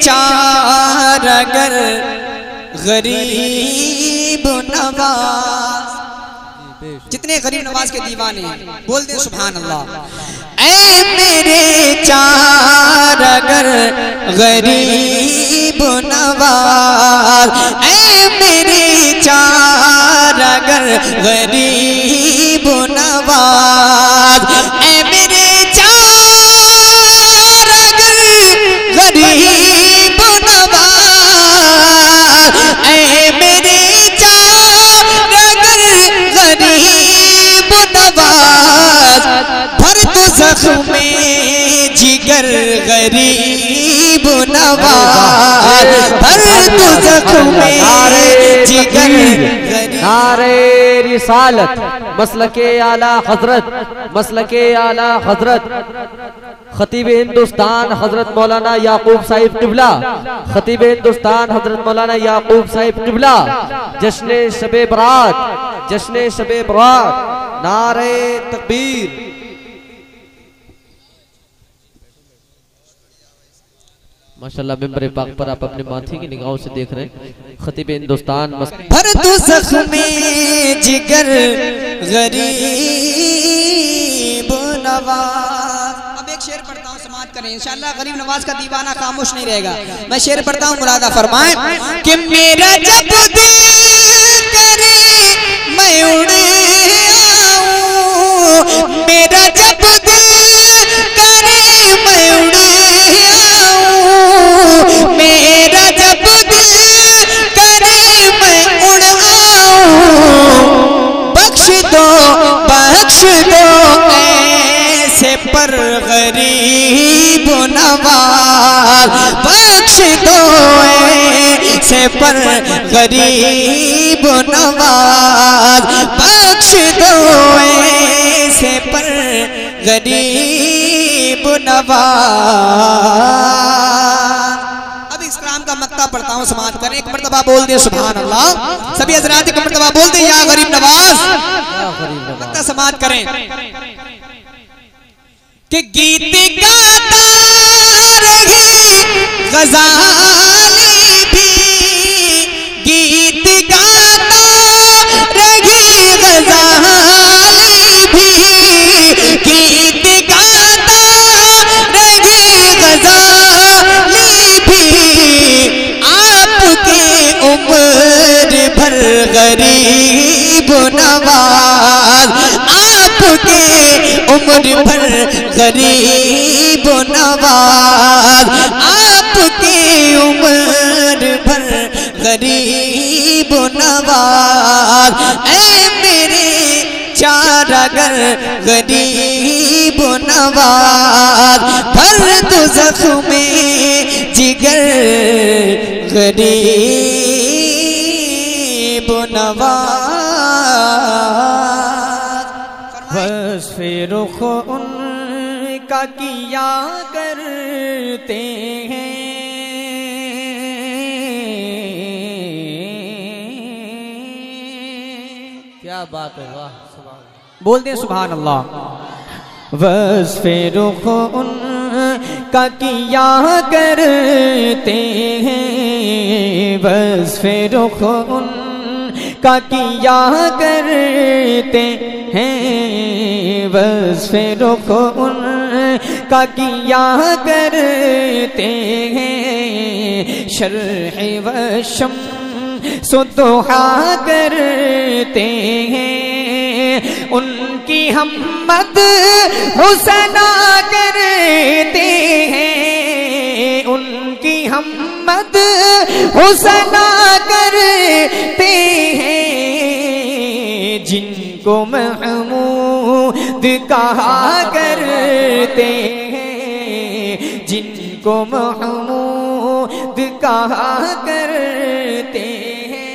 चार अगर गरीब नवाज, जितने गरीब नवाज के दीवाने हैं बोल दे सुभान अल्लाह। ऐ मेरे चार अगर गरीब नवाज, ऐ मेरे चार अगर गरीब नवाज, ऐ मेरे चार अगर गरीब नवाज, ऐ मेरे चार अगर गरीब नवाज, भर तो ज़ख्म जिगर गरीब नवाज, भर तो ज़ख्म जिगर गरीब। नारे रिसालत मसलके आला हजरत, मसलके आला हजरत खतीब हिंदुस्तान हजरत मौलाना याकूब साहिब किबला, खतीब हिंदुस्तान हजरत मौलाना याकूब साहिब किबला, जश्न शबे बरात, जश्न शबे बरात, नारे तकबीर। माशाल्लाह मिंबर पाक पर आप अपने माथे की निगाहों से देख रहे हैं खतीब हिंदुस्तान। भर दो ज़ख्म जिगर गरीब नवाज। अब एक शेर पढ़ता हूँ, समाप्त करें इंशाअल्लाह। गरीब नवाज का दीवाना खामोश नहीं रहेगा। मैं शेर पढ़ता हूँ, मुरादा फरमाएं कि मेरा जब दिल करे मैं उड़े आऊं, मेरा जब दिल करे मैं उड़े आऊं, मेरा जब दिल करे मैं उड़ आऊं, बख्श दो ऐसे पर गरीब नवाज, बख्श दो ऐसे पर गरीब नवाज, बख्श दो ऐसे पर गरीब नवाज। अब इस कलाम का मक्ता पढ़ता हूँ, समाप्त करें। एक मर्तबा बोल दे सुभान अल्लाह। सभी हजरात एक मर्तबा बोल दे या गरीब नवाज। मक्ता समाप्त करें कि गीत गाता रहे गजाली भी, गीत गाता रहे गजाली भी, गीत गाता रहे गजाली भी, आपके उम्र भर गरीब नवाज, आपके उम्र भर गरीब नवाज, आपके उम्र भर गरीब नवाज, ऐ मेरे चार अगर गरीब नवाज, भर दो ज़ख्म जिगर गरीब नवाज। वस्फ़े रुख़ उनका किया करते हैं, क्या बात है, वाह बोल दे सुभान अल्लाह। वस्फ़े रुख़ उनका किया करते हैं, वस्फ़े रुख़ उनका किया करते हैं, वस्फ़े रुख़ उनका किया करते हैं, शर्ह व शम्स दुहा करते हैं, उनकी हम मद हुसना करते हैं, उनकी हम मद हुसना करते हैं, जिनको महमूद कहा करते हैं, जिनको महमूद कहा करते हैं।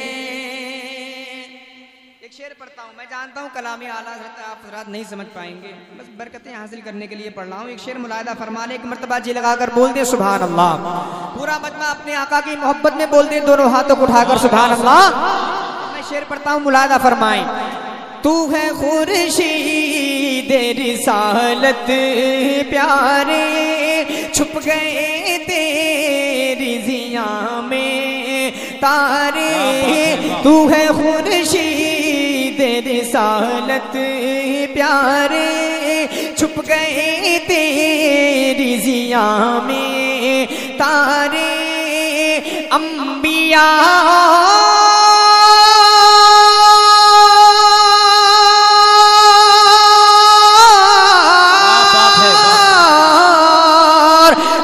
एक शेर पढ़ता हूँ, मैं जानता हूँ कलामी आला हज़रत आप हज़रात नहीं समझ पाएंगे, बस बरकतें हासिल करने के लिए पढ़ रहा हूँ। एक शेर मुलाहिदा फरमा ले, एक मर्तबा जी लगाकर बोल दे सुभान अल्लाह। पूरा मजमा अपने आका की मोहब्बत में बोल दे, दोनों हाथों को उठाकर सुभान अल्लाह। मैं शेर पढ़ता हूँ, मुलाहिदा फरमाएं। तू है खुर्शीद रिसालत प्यारे, छुप गए तेरे तेरी जिया में तारे, तू है खुर्शीद रिसालत प्यारे, छुप गए तेरी जिया में तारे, अंबिया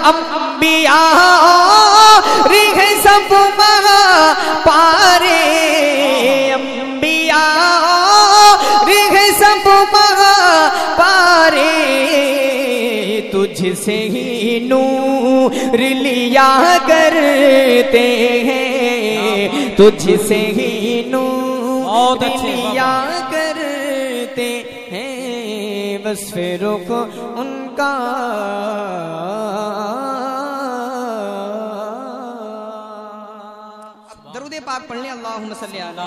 अंबिया रिह सब पारे, अंबिया रिह सब पारे, तुझसे ही नूर लिया करते हैं, तुझसे ही नूर लिया करते हैं, बस फिर को उनका दरूद पाक पढ़ लें। अल्लाहुम्मा सल्ली अला